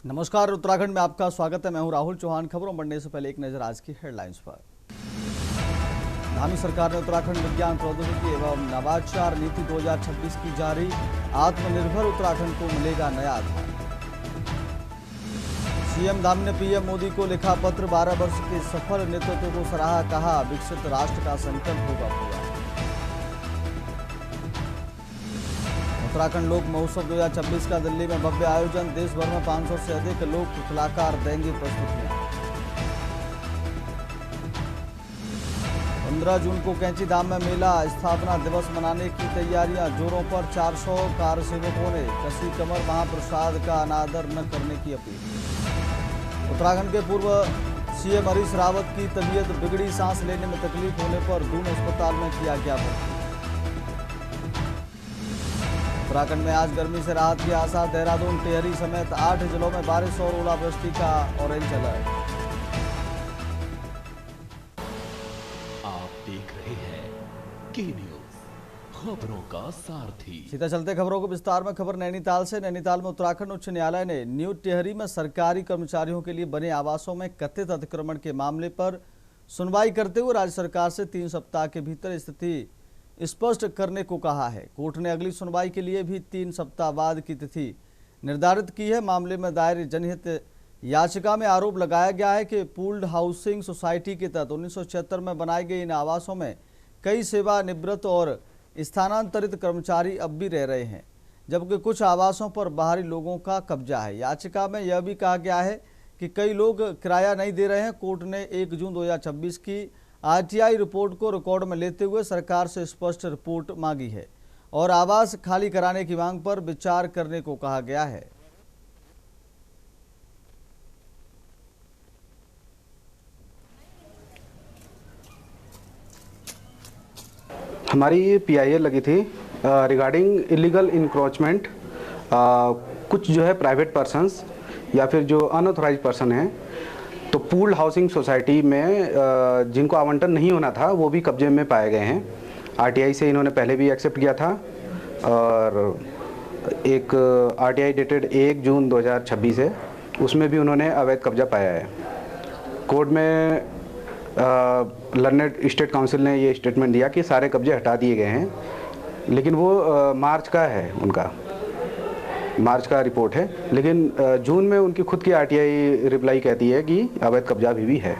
नमस्कार, उत्तराखंड में आपका स्वागत है। मैं हूं राहुल चौहान। खबरों बढ़ने से पहले एक नजर आज की हेडलाइंस पर। धामी सरकार ने उत्तराखंड विज्ञान प्रौद्योगिकी एवं नवाचार नीति 2026 की जारी। आत्मनिर्भर उत्तराखंड को मिलेगा नया आधार। सीएम धामी ने पीएम मोदी को लिखा पत्र, 12 वर्ष के सफल नेतृत्व को सराहा, कहा विकसित राष्ट्र का संकल्प होगा पूरा। उत्तराखंड लोक महोत्सव 2026 का दिल्ली में भव्य आयोजन, देश भर में 500 से अधिक लोक कलाकार देंगे प्रस्तुतियां। 15 जून को कैंची धाम में मेला, स्थापना दिवस मनाने की तैयारियां जोरों पर। 400 कार सेवकों ने कसी कमर, महाप्रसाद का अनादर न करने की अपील। उत्तराखंड के पूर्व सीएम हरीश रावत की तबीयत बिगड़ी, सांस लेने में तकलीफ होने पर दून अस्पताल में किया गया भर्ती। उत्तराखंड में आज गर्मी से राहत के आसार, देहरादून, टिहरी समेत 8 जिलों में बारिश और ओलावृष्टि का ऑरेंज अलर्ट। आप देख रहे हैं के न्यूज, खबरों का सारथी। सीधा चलते खबरों को विस्तार में। खबर नैनीताल से। नैनीताल में उत्तराखंड उच्च न्यायालय ने न्यू टिहरी में सरकारी कर्मचारियों के लिए बने आवासों में कथित अतिक्रमण के मामले पर सुनवाई करते हुए राज्य सरकार से 3 सप्ताह के भीतर स्थिति स्पष्ट करने को कहा है। कोर्ट ने अगली सुनवाई के लिए भी 3 सप्ताह बाद की तिथि निर्धारित की है। मामले में दायर जनहित याचिका में आरोप लगाया गया है कि पूल्ड हाउसिंग सोसाइटी के तहत 1976 में बनाए गए इन आवासों में कई सेवानिवृत्त और स्थानांतरित कर्मचारी अब भी रह रहे हैं, जबकि कुछ आवासों पर बाहरी लोगों का कब्जा है। याचिका में यह भी कहा गया है कि कई लोग किराया नहीं दे रहे हैं। कोर्ट ने 1 जून 2026 की आरटीआई रिपोर्ट को रिकॉर्ड में लेते हुए सरकार से स्पष्ट रिपोर्ट मांगी है और आवास खाली कराने की मांग पर विचार करने को कहा गया है। हमारी पीआईएल लगी थी रिगार्डिंग इलीगल इंक्रोचमेंट। कुछ जो है प्राइवेट पर्सन्स या फिर जो अनऑथराइज पर्सन हैं, तो पूल्ड हाउसिंग सोसाइटी में जिनको आवंटन नहीं होना था वो भी कब्जे में पाए गए हैं। आरटीआई से इन्होंने पहले भी एक्सेप्ट किया था और एक आरटीआई डेटेड 1 जून 2026 है, उसमें भी उन्होंने अवैध कब्जा पाया है। कोर्ट में लर्नेड स्टेट काउंसिल ने ये स्टेटमेंट दिया कि सारे कब्जे हटा दिए गए हैं, लेकिन वो मार्च का है, उनका मार्च का रिपोर्ट है, लेकिन जून में उनकी खुद की आरटीआई रिप्लाई कहती है कि अवैध कब्जा अभी भी है।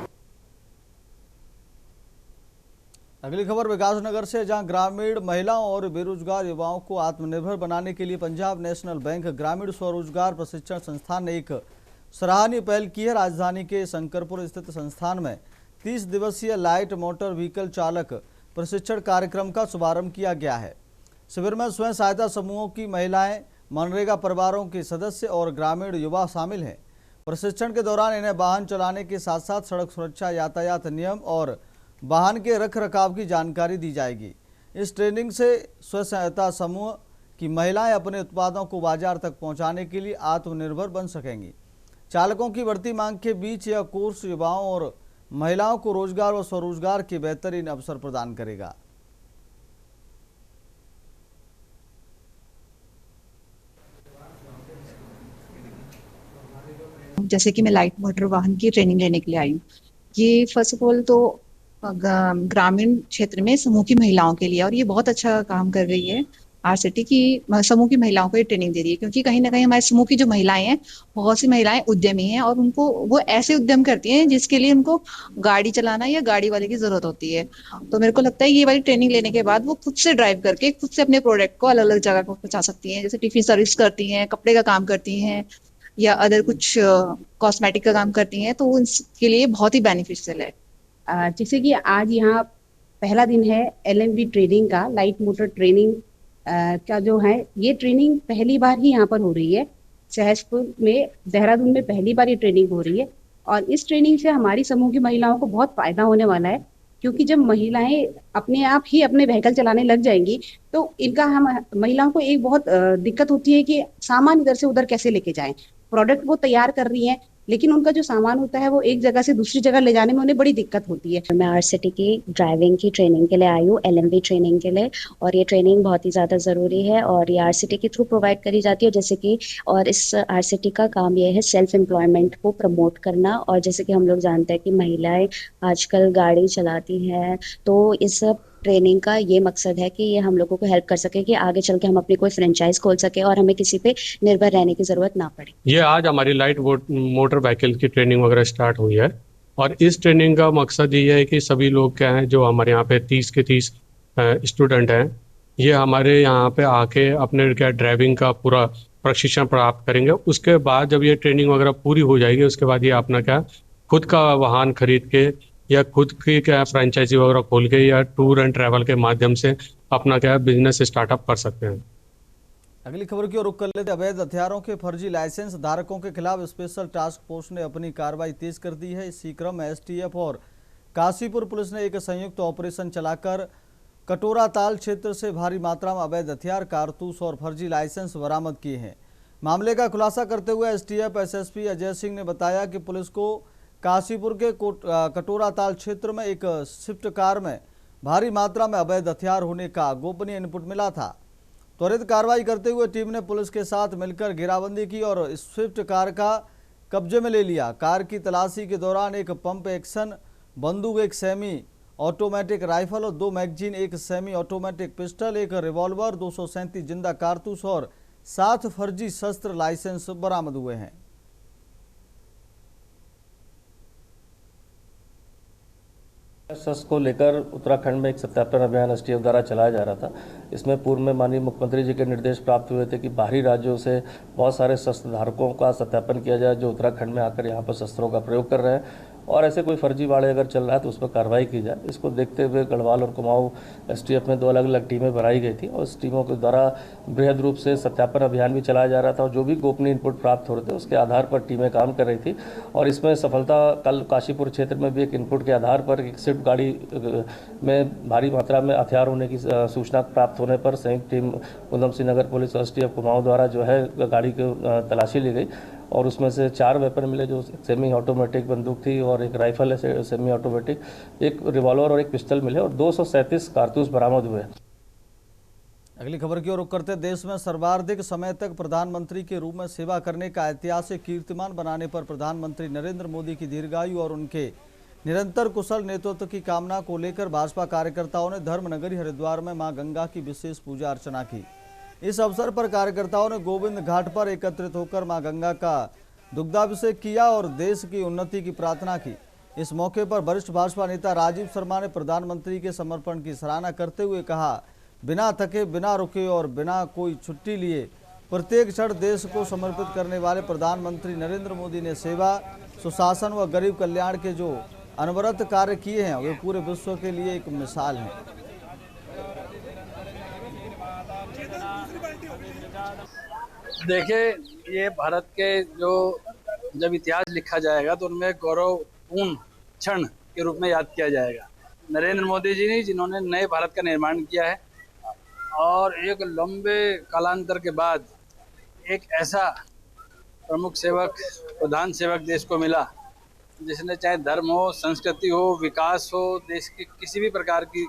अगली खबर विकासनगर से, जहां ग्रामीण महिलाओं और बेरोजगार युवाओं को आत्मनिर्भर बनाने के लिए पंजाब नेशनल बैंक ग्रामीण स्वरोजगार प्रशिक्षण संस्थान ने एक सराहनीय पहल की है। राजधानी के शंकरपुर स्थित संस्थान में 30 दिवसीय लाइट मोटर व्हीकल चालक प्रशिक्षण कार्यक्रम का शुभारंभ किया गया है। शिविर में स्वयं सहायता समूहों की महिलाएं, मनरेगा परिवारों के सदस्य और ग्रामीण युवा शामिल हैं। प्रशिक्षण के दौरान इन्हें वाहन चलाने के साथ साथ सड़क सुरक्षा, यातायात नियम और वाहन के रखरखाव की जानकारी दी जाएगी। इस ट्रेनिंग से स्व सहायता समूह की महिलाएं अपने उत्पादों को बाजार तक पहुंचाने के लिए आत्मनिर्भर बन सकेंगी। चालकों की बढ़ती मांग के बीच यह कोर्स युवाओं और महिलाओं को रोजगार व स्वरोजगार के बेहतरीन अवसर प्रदान करेगा। जैसे कि मैं लाइट मोटर वाहन की ट्रेनिंग लेने के लिए आई हूँ। ये फर्स्ट ऑफ ऑल तो ग्रामीण क्षेत्र में समूह की महिलाओं के लिए, और ये बहुत अच्छा काम कर रही है आरसीटी की समूह की महिलाओं को ये ट्रेनिंग दे रही है, क्योंकि कहीं ना कहीं हमारे समूह की जो महिलाएं हैं, बहुत सी महिलाएं उद्यमी हैं और उनको वो ऐसे उद्यम करती हैं जिसके लिए उनको गाड़ी चलाना या गाड़ी वाले की जरूरत होती है। तो मेरे को लगता है ये वाली ट्रेनिंग लेने के बाद वो खुद से ड्राइव करके खुद से अपने प्रोडक्ट को अलग अलग जगह को पहुंचा सकती हैं। जैसे टिफिन सर्विस करती हैं, कपड़े का काम करती हैं या अदर कुछ कॉस्मेटिक का काम करती हैं, तो इसके लिए बहुत ही बेनिफिशियल है। जैसे कि आज यहाँ पहला दिन है एलएमवी ट्रेनिंग का, लाइट मोटर ट्रेनिंग का जो है, ये ट्रेनिंग पहली बार ही यहाँ पर हो रही है। सहसपुर में, देहरादून में पहली बार ये ट्रेनिंग हो रही है और इस ट्रेनिंग से हमारी समूह की महिलाओं को बहुत फायदा होने वाला है, क्योंकि जब महिलाएं अपने आप ही अपने व्हीकल चलाने लग जाएंगी तो इनका हम महिलाओं को एक बहुत दिक्कत होती है कि सामान इधर से उधर कैसे लेके जाएं। प्रोडक्ट वो तैयार कर रही हैं लेकिन उनका जो सामान होता है वो एक जगह से दूसरी जगह ले जाने में उन्हें बड़ी दिक्कत होती है। मैं आरसीटी की ड्राइविंग की ट्रेनिंग के लिए आई हूँ, एलएमवी ट्रेनिंग के लिए, और ये ट्रेनिंग बहुत ही ज़्यादा ज़रूरी है और ये आरसीटी के थ्रू प्रोवाइड करी जाती है। जैसे कि और इस आरसीटी का काम ये है सेल्फ एम्प्लॉयमेंट को प्रमोट करना, और जैसे कि हम लोग जानते हैं कि महिलाएं आजकल गाड़ी चलाती हैं, तो इस ट्रेनिंग का ये मकसद है कि ये हम लोगों को हेल्प कर सके कि आगे चल के हम अपनी कोई फ्रेंचाइज खोल सके और हमें किसी पे निर्भर रहने की जरूरत ना पड़े। ये आज हमारी लाइट मोटर व्हीकल की ट्रेनिंग वगैरह स्टार्ट हुई है और इस ट्रेनिंग का मकसद ये है कि सभी लोग क्या हैं जो हमारे यहाँ पे 30 के 30 स्टूडेंट हैं, ये हमारे यहाँ पे आके अपने क्या ड्राइविंग का पूरा प्रशिक्षण प्राप्त करेंगे। उसके बाद जब ये ट्रेनिंग वगैरह पूरी हो जाएगी उसके बाद ये अपना क्या खुद का वाहन खरीद के या खुद की क्या फ्रेंचाइजी वगैरह खोल के या टूर एंड ट्रैवल के माध्यम से अपना क्या बिजनेस स्टार्टअप कर सकते हैं। अगली खबर की ओर रुख कर लेते। अवैध हथियारों के फर्जी लाइसेंस धारकों के खिलाफ स्पेशल टास्क फोर्स ने अपनी कार्रवाई तेज कर दी है। इसी क्रम में एसटीएफ और काशीपुर पुलिस ने एक संयुक्त ऑपरेशन चलाकर कटोरा ताल क्षेत्र से भारी मात्रा में अवैध हथियार, कारतूस और फर्जी लाइसेंस बरामद किए हैं। मामले का खुलासा करते हुए एसटीएफ एसएसपी अजय सिंह ने बताया कि पुलिस को काशीपुर के कटोरा ताल क्षेत्र में एक स्विफ्ट कार में भारी मात्रा में अवैध हथियार होने का गोपनीय इनपुट मिला था। त्वरित कार्रवाई करते हुए टीम ने पुलिस के साथ मिलकर घेराबंदी की और स्विफ्ट कार का कब्जे में ले लिया। कार की तलाशी के दौरान एक पंप एक्शन बंदूक, एक सेमी ऑटोमेटिक राइफल और 2 मैगजीन, एक सेमी ऑटोमेटिक पिस्टल, एक रिवॉल्वर, 237 जिंदा कारतूस और 7 फर्जी शस्त्र लाइसेंस बरामद हुए हैं। शस्त्र को लेकर उत्तराखंड में एक सत्यापन अभियान एसटीएफ द्वारा चलाया जा रहा था। इसमें पूर्व में माननीय मुख्यमंत्री जी के निर्देश प्राप्त हुए थे कि बाहरी राज्यों से बहुत सारे शस्त्र धारकों का सत्यापन किया जाए जो उत्तराखंड में आकर यहाँ पर शस्त्रों का प्रयोग कर रहे हैं, और ऐसे कोई फर्जीवाड़े अगर चल रहा है तो उस पर कार्रवाई की जाए। इसको देखते हुए गढ़वाल और कुमाऊं एसटीएफ में 2 अलग अलग टीमें बनाई गई थी और इस टीमों के द्वारा बृहद रूप से सत्यापन अभियान भी चलाया जा रहा था और जो भी गोपनीय इनपुट प्राप्त हो रहे थे उसके आधार पर टीमें काम कर रही थी। और इसमें सफलता कल काशीपुर क्षेत्र में भी एक इनपुट के आधार पर एक स्विफ्ट गाड़ी में भारी मात्रा में हथियार होने की सूचना प्राप्त होने पर संयुक्त टीम उधम सिंह नगर पुलिस और एसटीएफ कुमाऊं द्वारा जो है गाड़ी की तलाशी ली गई और उसमें से 4 वेपन मिले, जो सेमी ऑटोमेटिक बंदूक थी और एक राइफल है सेमी ऑटोमेटिक, एक रिवॉल्वर और एक पिस्टल मिले और 237 कारतूस बरामद हुए। अगली खबर की ओर रुख करते। देश में सर्वाधिक समय तक प्रधानमंत्री के रूप में सेवा करने का ऐतिहासिक कीर्तिमान बनाने पर प्रधानमंत्री नरेंद्र मोदी की दीर्घायु और उनके निरंतर कुशल नेतृत्व की कामना को लेकर भाजपा कार्यकर्ताओं ने धर्मनगरी हरिद्वार में मां गंगा की विशेष पूजा अर्चना की। इस अवसर पर कार्यकर्ताओं ने गोविंद घाट पर एकत्रित होकर मां गंगा का दुग्धाभिषेक किया और देश की उन्नति की प्रार्थना की। इस मौके पर वरिष्ठ भाजपा नेता राजीव शर्मा ने प्रधानमंत्री के समर्पण की सराहना करते हुए कहा, बिना थके, बिना रुके और बिना कोई छुट्टी लिए प्रत्येक क्षण देश को समर्पित करने वाले प्रधानमंत्री नरेंद्र मोदी ने सेवा, सुशासन व गरीब कल्याण के जो अनवरत कार्य किए हैं वे पूरे विश्व के लिए एक मिसाल हैं। देखिए, ये भारत के जो जब इतिहास लिखा जाएगा तो उनमें गौरवपूर्ण क्षण के रूप में याद किया जाएगा। नरेंद्र मोदी जी ने जिन्होंने नए भारत का निर्माण किया है और एक लंबे कालांतर के बाद एक ऐसा प्रमुख सेवक, प्रधान सेवक देश को मिला जिसने चाहे धर्म हो, संस्कृति हो, विकास हो, देश की किसी भी प्रकार की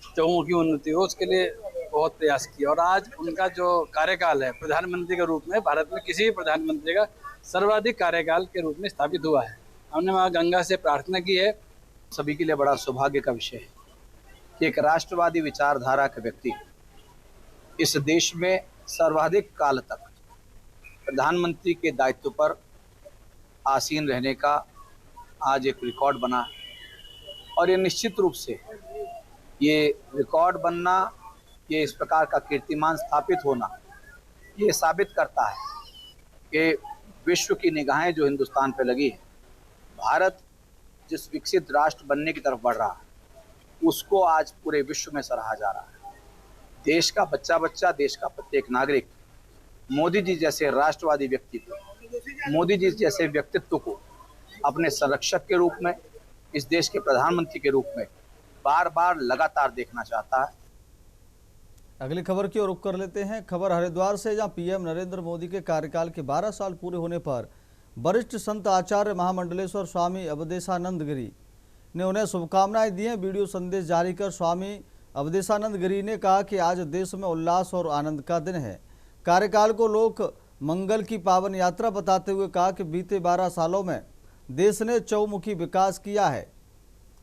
चहुमुखी उन्नति हो, उसके लिए बहुत प्रयास किया। और आज उनका जो कार्यकाल है प्रधानमंत्री के रूप में भारत में किसी भी प्रधानमंत्री का सर्वाधिक कार्यकाल के रूप में स्थापित हुआ है। हमने मां गंगा से प्रार्थना की है। सभी के लिए बड़ा सौभाग्य का विषय है कि एक राष्ट्रवादी विचारधारा के व्यक्ति इस देश में सर्वाधिक काल तक प्रधानमंत्री के दायित्व पर आसीन रहने का आज एक रिकॉर्ड बना और ये निश्चित रूप से ये रिकॉर्ड बनना, ये इस प्रकार का कीर्तिमान स्थापित होना, ये साबित करता है कि विश्व की निगाहें जो हिंदुस्तान पे लगी है, भारत जिस विकसित राष्ट्र बनने की तरफ बढ़ रहा है उसको आज पूरे विश्व में सराहा जा रहा है। देश का बच्चा बच्चा, देश का प्रत्येक नागरिक मोदी जी जैसे राष्ट्रवादी व्यक्ति को, मोदी जी जैसे व्यक्तित्व को अपने संरक्षक के रूप में, इस देश के प्रधानमंत्री के रूप में बार बार लगातार देखना चाहता है। अगली खबर की ओर रुख कर लेते हैं। खबर हरिद्वार से, जहां पीएम नरेंद्र मोदी के कार्यकाल के 12 साल पूरे होने पर वरिष्ठ संत आचार्य महामंडलेश्वर स्वामी अवधेशानंद गिरी ने उन्हें शुभकामनाएं दी हैं। वीडियो संदेश जारी कर स्वामी अवधेशानंद गिरी ने कहा कि आज देश में उल्लास और आनंद का दिन है। कार्यकाल को लोक मंगल की पावन यात्रा बताते हुए कहा कि बीते 12 सालों में देश ने चौमुखी विकास किया है।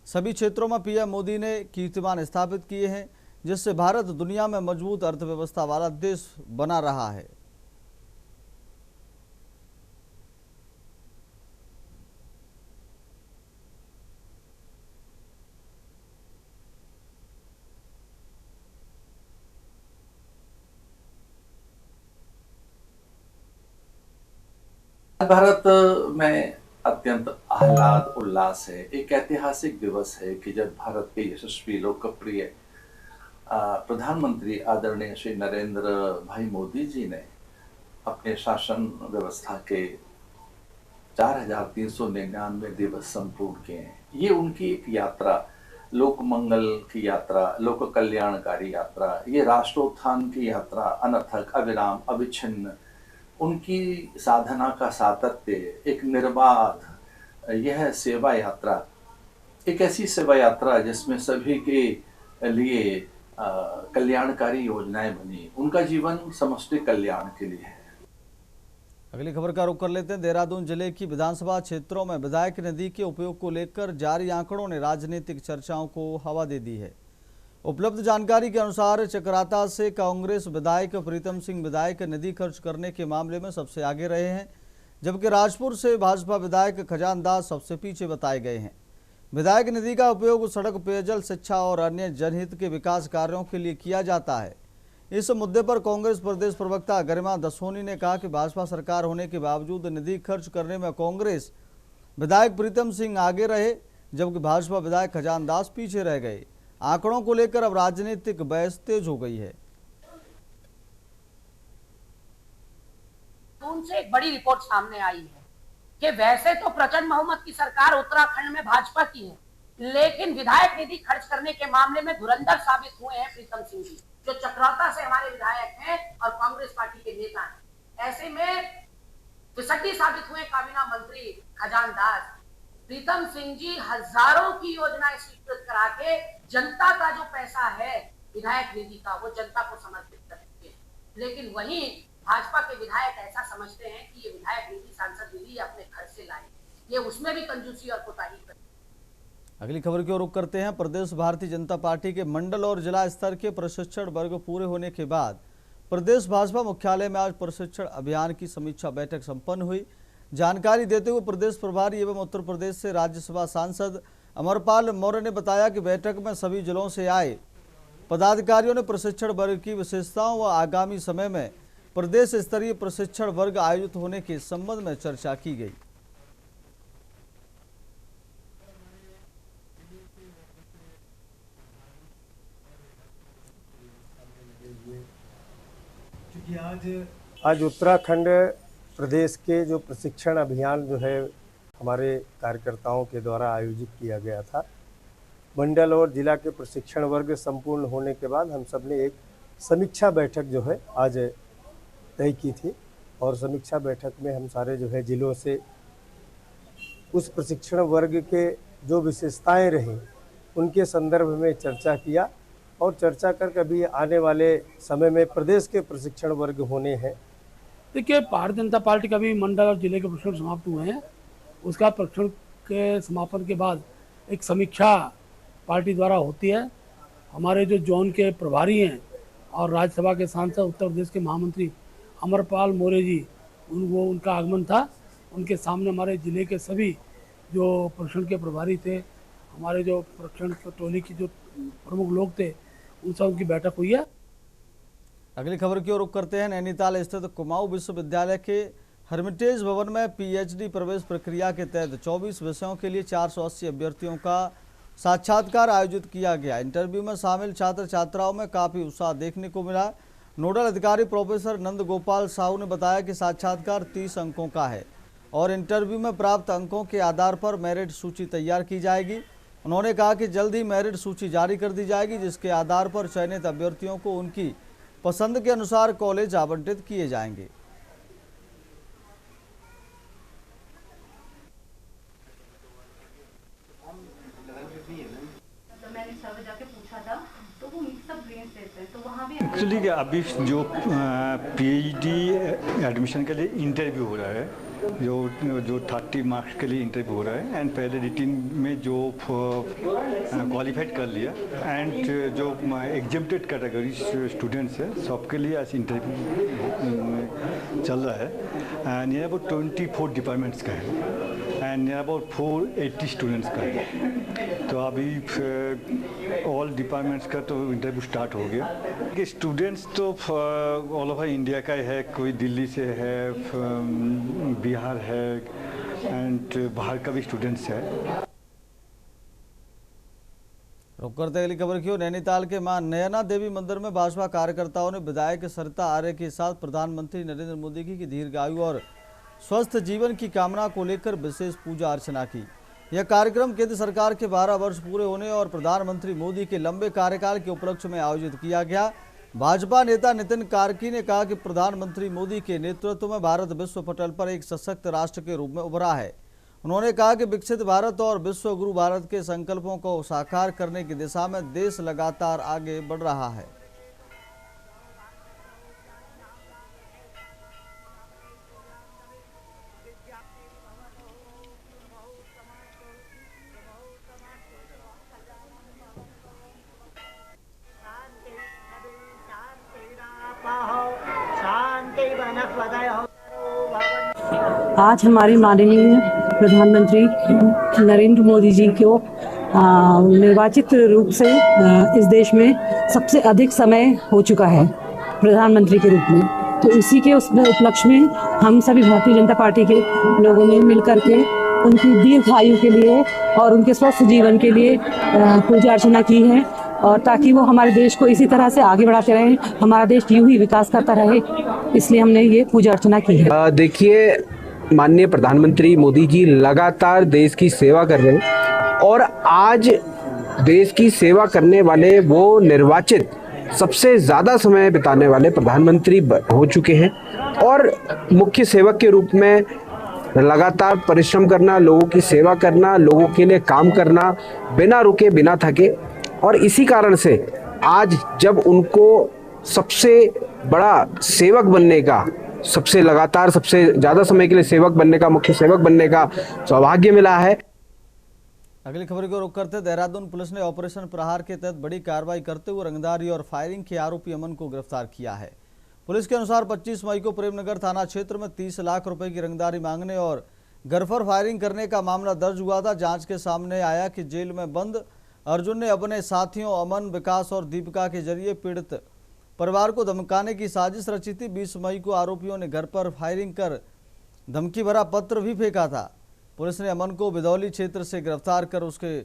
सभी क्षेत्रों में पीएम मोदी ने कीर्तिमान स्थापित किए हैं, जिससे भारत दुनिया में मजबूत अर्थव्यवस्था वाला देश बना रहा है। भारत में अत्यंत आह्लाद उल्लास है। एक ऐतिहासिक दिवस है कि जब भारत के यशस्वी लोकप्रिय प्रधानमंत्री आदरणीय श्री नरेंद्र भाई मोदी जी ने अपने शासन व्यवस्था के 4,399 दिवस संपूर्ण किए हैं। ये उनकी एक यात्रा, लोक मंगल की यात्रा, लोक कल्याणकारी यात्रा, ये राष्ट्रोत्थान की यात्रा अनथक, अविराम, अविच्छिन्न, उनकी साधना का सातत्य, एक निर्बाध यह सेवा यात्रा, एक ऐसी सेवा यात्रा जिसमें सभी के लिए कल्याणकारी योजनाएं बनी। उनका जीवन समष्टि कल्याण के लिए है। अगली खबर का रुख कर लेते हैं। देहरादून जिले की विधानसभा क्षेत्रों में विधायक नदी के उपयोग को लेकर जारी आंकड़ों ने राजनीतिक चर्चाओं को हवा दे दी है। उपलब्ध जानकारी के अनुसार चकराता से कांग्रेस विधायक प्रीतम सिंह विधायक नदी खर्च करने के मामले में सबसे आगे रहे हैं, जबकि राजपुर से भाजपा विधायक खजान दास सबसे पीछे बताए गए हैं। विधायक निधि का उपयोग सड़क, पेयजल, शिक्षा और अन्य जनहित के विकास कार्यों के लिए किया जाता है। इस मुद्दे पर कांग्रेस प्रदेश प्रवक्ता गरिमा दसोनी ने कहा कि भाजपा सरकार होने के बावजूद निधि खर्च करने में कांग्रेस विधायक प्रीतम सिंह आगे रहे, जबकि भाजपा विधायक खजान दास पीछे रह गए। आंकड़ों को लेकर अब राजनीतिक बहस तेज हो गई है। उनसे एक बड़ी रिपोर्ट सामने आई है कि वैसे तो प्रचंड बहुमत की सरकार उत्तराखंड में भाजपा की है, लेकिन विधायक निधि खर्च करने के मामले में धुरंधर साबित हुए हैं प्रीतम सिंह जी, जो चकराता से हमारे विधायक हैं और कांग्रेस पार्टी के नेता हैं। ऐसे में फिसड्डी साबित हुए काबीना मंत्री खजान दास। प्रीतम सिंह जी हजारों की योजनाएं स्वीकृत करा के जनता का जो पैसा है विधायक निधि का, वो जनता को समर्पित करते हैं, लेकिन वहीं भाजपा के विधायक ऐसा समझते हैं कि ये विधायक निधि, सांसद निधि अपने घर से लाए, ये उसमें भी कंजूसी और कोताही करते हैं। अगली खबर की ओर रुख करते हैं। प्रदेश भारतीय जनता पार्टी के मंडल और जिला स्तर के प्रशिक्षण वर्ग पूरे होने के बाद प्रदेश भाजपा मुख्यालय में आज प्रशिक्षण अभियान की समीक्षा बैठक संपन्न हुई। जानकारी देते हुए प्रदेश प्रभारी एवं उत्तर प्रदेश से राज्यसभा सांसद अमरपाल मौर्य ने बताया कि बैठक में सभी जिलों से आए पदाधिकारियों ने प्रशिक्षण वर्ग की विशेषताओं व आगामी समय में प्रदेश स्तरीय प्रशिक्षण वर्ग आयोजित होने के संबंध में चर्चा की गई। आज उत्तराखंड प्रदेश के जो प्रशिक्षण अभियान जो है हमारे कार्यकर्ताओं के द्वारा आयोजित किया गया था। मंडल और जिला के प्रशिक्षण वर्ग संपूर्ण होने के बाद हम सब ने एक समीक्षा बैठक जो है आज तय की थी और समीक्षा बैठक में हम सारे जो है जिलों से उस प्रशिक्षण वर्ग के जो विशेषताएं रहीं उनके संदर्भ में चर्चा किया और चर्चा कर कभी आने वाले समय में प्रदेश के प्रशिक्षण वर्ग होने हैं। देखिए, भारतीय जनता पार्टी का भी मंडल और जिले के प्रशिक्षण समाप्त हुए हैं। उसका प्रशिक्षण के समापन के बाद एक समीक्षा पार्टी द्वारा होती है। हमारे जो जोन के प्रभारी हैं और राज्यसभा के सांसद उत्तर प्रदेश के महामंत्री अमरपाल मौर्य जी, उनका आगमन था। उनके सामने हमारे जिले के सभी जो प्रशिक्षण के प्रभारी थे, हमारे जो प्रशिक्षण टोली की जो प्रमुख लोग थे, उनसे उनकी बैठक हुई है। अगली खबर की ओर रुख करते हैं। नैनीताल स्थित कुमाऊं विश्वविद्यालय के हर्मिटेज भवन में पीएचडी प्रवेश प्रक्रिया के तहत 24 विषयों के लिए 480 अभ्यर्थियों का साक्षात्कार आयोजित किया गया। इंटरव्यू में शामिल छात्र छात्राओं में काफी उत्साह देखने को मिला। नोडल अधिकारी प्रोफेसर नंद गोपाल साहू ने बताया कि साक्षात्कार 30 अंकों का है और इंटरव्यू में प्राप्त अंकों के आधार पर मेरिट सूची तैयार की जाएगी। उन्होंने कहा कि जल्द ही मेरिट सूची जारी कर दी जाएगी, जिसके आधार पर चयनित अभ्यर्थियों को उनकी पसंद के अनुसार कॉलेज आवंटित किए जाएंगे। एक्चुअली अभी जो पीएचडी एडमिशन के लिए इंटरव्यू हो रहा है, जो 30 मार्क्स के लिए इंटरव्यू हो रहा है, एंड पहले रिटिन में जो क्वालिफाइड कर लिया, एंड जो एग्जेम्प्टेड कैटेगरी स्टूडेंट्स है सबके लिए ऐसे इंटरव्यू चल रहा है। नियर अबाउट 24 डिपार्टमेंट्स का है एंड नियर अबाउट 480 स्टूडेंट्स का है। तो अभी ऑल डिपार्टमेंट्स का तो इंटरव्यू स्टार्ट हो गया। कि स्टूडेंट्स तो ऑल ओवर इंडिया का है, कोई दिल्ली से है, बिहार है, एंड बाहर का भी स्टूडेंट्स है। रुक करते अगली खबर की ओर। नैनीताल के मां नयना देवी मंदिर में भाजपा कार्यकर्ताओं ने विधायक सरिता आर्य के साथ प्रधानमंत्री नरेंद्र मोदी की दीर्घायु और स्वस्थ जीवन की कामना को लेकर विशेष पूजा अर्चना की। यह कार्यक्रम केंद्र सरकार के 12 वर्ष पूरे होने और प्रधानमंत्री मोदी के लंबे कार्यकाल के उपलक्ष्य में आयोजित किया गया। भाजपा नेता नितिन कार्की ने कहा कि प्रधानमंत्री मोदी के नेतृत्व में भारत विश्व पटल पर एक सशक्त राष्ट्र के रूप में उभरा है। उन्होंने कहा कि विकसित भारत और विश्व गुरु भारत के संकल्पों को साकार करने की दिशा में देश लगातार आगे बढ़ रहा है। आज हमारे माननीय प्रधानमंत्री नरेंद्र मोदी जी को निर्वाचित रूप से इस देश में सबसे अधिक समय हो चुका है प्रधानमंत्री के रूप में। तो इसी के उस उपलक्ष्य में हम सभी भारतीय जनता पार्टी के लोगों ने मिलकर के उनकी दीर्घायु के लिए और उनके स्वस्थ जीवन के लिए पूजा अर्चना की है, और ताकि वो हमारे देश को इसी तरह से आगे बढ़ाते रहें, हमारा देश यूं ही विकास करता रहे, इसलिए हमने ये पूजा अर्चना की है। देखिए, माननीय प्रधानमंत्री मोदी जी लगातार देश की सेवा कर रहे हैं और आज देश की सेवा करने वाले वो निर्वाचित सबसे ज़्यादा समय बिताने वाले प्रधानमंत्री हो चुके हैं और मुख्य सेवक के रूप में लगातार परिश्रम करना, लोगों की सेवा करना, लोगों के लिए काम करना बिना रुके बिना थके, और इसी कारण से आज जब उनको सबसे बड़ा सेवक बनने का, सबसे लगातार सबसे ज़्यादा समय के लिए सेवक बनने का, मुख्य सेवक बनने का सौभाग्य मिला है। अगली खबर को रुख करते देहरादून पुलिस ने ऑपरेशन प्रहार के तहत बड़ी कार्रवाई करते हुए रंगदारी और फायरिंग के आरोपी अमन को गिरफ्तार किया है। पुलिस के अनुसार 25 मई को प्रेमनगर थाना क्षेत्र में 30 लाख रुपए की रंगदारी मांगने और गरफर फायरिंग करने का मामला दर्ज हुआ था। जांच के सामने आया कि जेल में बंद अर्जुन ने अपने साथियों अमन, विकास और दीपिका के जरिए पीड़ित परिवार को धमकाने की साजिश रची थी। 20 मई को आरोपियों ने घर पर फायरिंग कर धमकी भरा पत्र भी फेंका था। पुलिस ने अमन को बिदौली क्षेत्र से गिरफ्तार कर उसके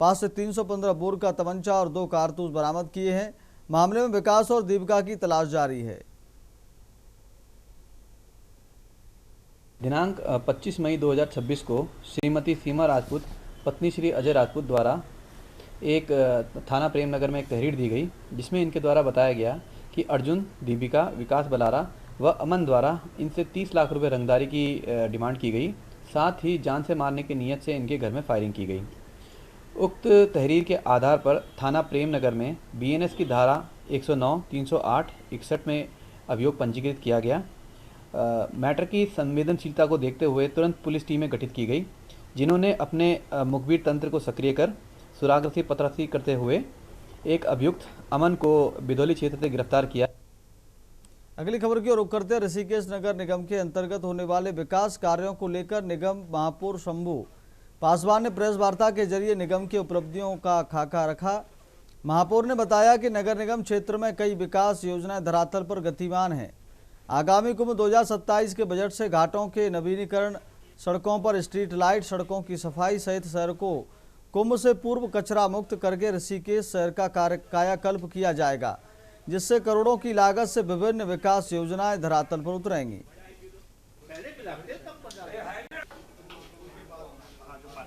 पास से 315 बोर का तमंचा और 2 कारतूस बरामद किए हैं। मामले में विकास और दीपिका की तलाश जारी है। दिनांक 25 मई 2026 को श्रीमती सीमा राजपूत पत्नी श्री अजय राजपूत द्वारा एक थाना प्रेमनगर में एक तहरीर दी गई, जिसमें इनके द्वारा बताया गया कि अर्जुन, दीपिका, विकास बलारा व अमन द्वारा इनसे 30 लाख रुपए रंगदारी की डिमांड की गई। साथ ही जान से मारने की नीयत से इनके घर में फायरिंग की गई। उक्त तहरीर के आधार पर थाना प्रेमनगर में बीएनएस की धारा 109, 308, 61 में अभियोग पंजीकृत किया गया। मैटर की संवेदनशीलता को देखते हुए तुरंत पुलिस टीमें गठित की गई, जिन्होंने अपने मुखबिर तंत्र को सक्रिय कर सुरागरसी पतरासी करते हुए एक अभियुक्त अमन को बिदौली क्षेत्र से गिरफ्तार किया। अगली खबर की ओर रुख करते ऋषिकेश नगर निगम के अंतर्गत होने वाले विकास कार्यों को लेकर निगम महापौर शंभू पासवान ने प्रेस वार्ता के जरिए निगम की उपलब्धियों का खाका रखा। महापौर ने बताया कि नगर निगम क्षेत्र में कई विकास योजनाएं धरातल पर गतिमान हैं। आगामी कुंभ 2027 के बजट से घाटों के नवीनीकरण, सड़कों पर स्ट्रीट लाइट, सड़कों की सफाई सहित शहर को कुंभ से पूर्व कचरा मुक्त करके ऋषिकेश शहर का कायाकल्प किया जाएगा, जिससे करोड़ों की लागत से विभिन्न विकास योजनाएं धरातल पर उतरेंगी।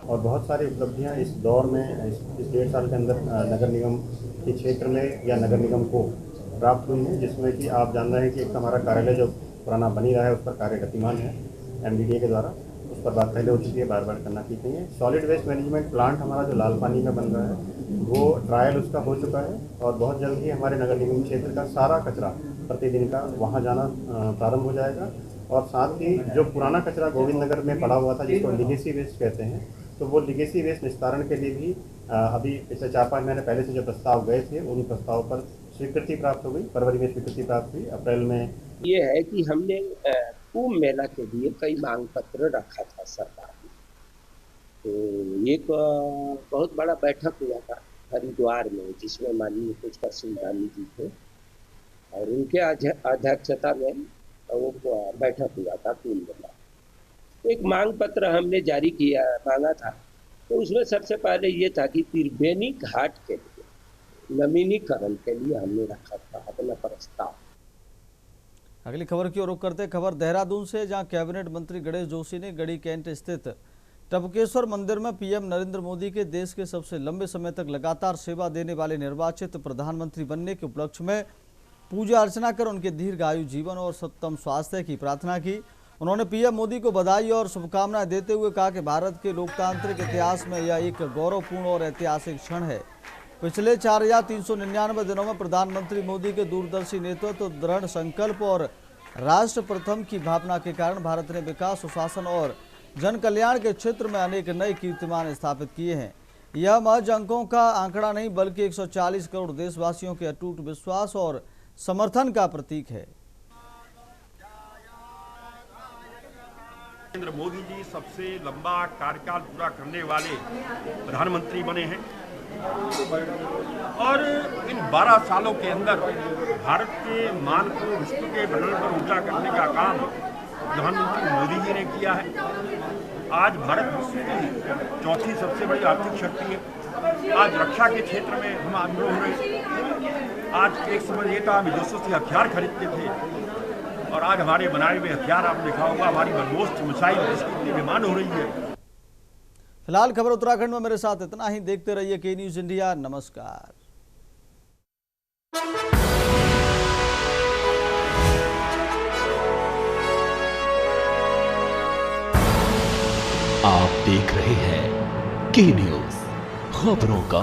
और बहुत सारी उपलब्धियां इस दौर में, इस 1.5 साल के अंदर नगर निगम के क्षेत्र में या नगर निगम को प्राप्त हुई है, जिसमें कि आप जान रहे हैं कि एक हमारा कार्यालय जो पुराना बनी रहा है उस पर कार्य गतिमान है एमडीडीए के द्वारा। उस पर बात पहले हो चुकी है, बार बार करना ठीक नहीं है। सॉलिड वेस्ट मैनेजमेंट प्लांट हमारा जो लाल पानी में बन रहा है वो ट्रायल उसका हो चुका है और बहुत जल्द ही हमारे नगर निगम क्षेत्र का सारा कचरा प्रतिदिन का वहाँ जाना प्रारंभ हो जाएगा। और साथ ही जो पुराना कचरा गोविंद नगर में पड़ा हुआ था जिसको लिगेसी वेस्ट कहते हैं, तो वो लिगेसी वेस्ट निस्तारण के लिए भी अभी पिछले 4-5 महीने पहले से जो प्रस्ताव गए थे उन प्रस्ताव पर स्वीकृति प्राप्त हो गई। फरवरी में स्वीकृति प्राप्त हुई, अप्रैल में। ये है कि हमने कुंभ मेला के लिए कई मांग पत्र रखा था सरकार ने, तो एक बहुत बड़ा बैठक हुआ था हरिद्वार में जिसमें माननीय पुष्कर सिंह धामी जी थे और उनके अध्यक्षता में वो बैठक हुआ था कुंभ मेला। तो एक मांग पत्र हमने जारी किया, मांगा था, तो उसमें सबसे पहले ये था कि त्रिवेणी घाट के लिए नवीनीकरण के लिए हमने रखा था अपना प्रस्ताव। अगली खबर की ओर रुख करते खबर देहरादून से, जहां कैबिनेट मंत्री गणेश जोशी ने गढ़ी कैंट स्थित टपकेश्वर मंदिर में पीएम नरेंद्र मोदी के देश के सबसे लंबे समय तक लगातार सेवा देने वाले निर्वाचित प्रधानमंत्री बनने के उपलक्ष्य में पूजा अर्चना कर उनके दीर्घायु जीवन और सत्तम स्वास्थ्य की प्रार्थना की। उन्होंने पीएम मोदी को बधाई और शुभकामनाएं देते हुए कहा कि भारत के लोकतांत्रिक इतिहास में यह एक गौरवपूर्ण और ऐतिहासिक क्षण है। पिछले 4399 दिनों में प्रधानमंत्री मोदी के दूरदर्शी नेतृत्व, दृढ़ संकल्प और राष्ट्र प्रथम की भावना के कारण भारत ने विकास, सुशासन और जन कल्याण के क्षेत्र में अनेक नए कीर्तिमान स्थापित किए हैं। यह महज अंकों का आंकड़ा नहीं बल्कि 140 करोड़ देशवासियों के अटूट विश्वास और समर्थन का प्रतीक है। नरेंद्र मोदी जी सबसे लंबा कार्यकाल पूरा करने वाले प्रधानमंत्री बने हैं और इन 12 सालों के अंदर भारत के मान को विश्व के पटल पर ऊंचा करने का काम प्रधानमंत्री मोदी जी ने किया है। आज भारत विश्व की चौथी सबसे बड़ी आर्थिक शक्ति है। आज रक्षा के क्षेत्र में हम आगे हो रहे हैं। आज एक समय ये था हम विदेशों से हथियार खरीदते थे और आज हमारे बनाए हुए हथियार आपने देखा होगा हमारी बर्मोस्ट मिसाइल जिसकी विमान हो रही है। फिलहाल खबर उत्तराखंड में मेरे साथ इतना ही। देखते रहिए के न्यूज इंडिया। नमस्कार। आप देख रहे हैं के न्यूज, खबरों का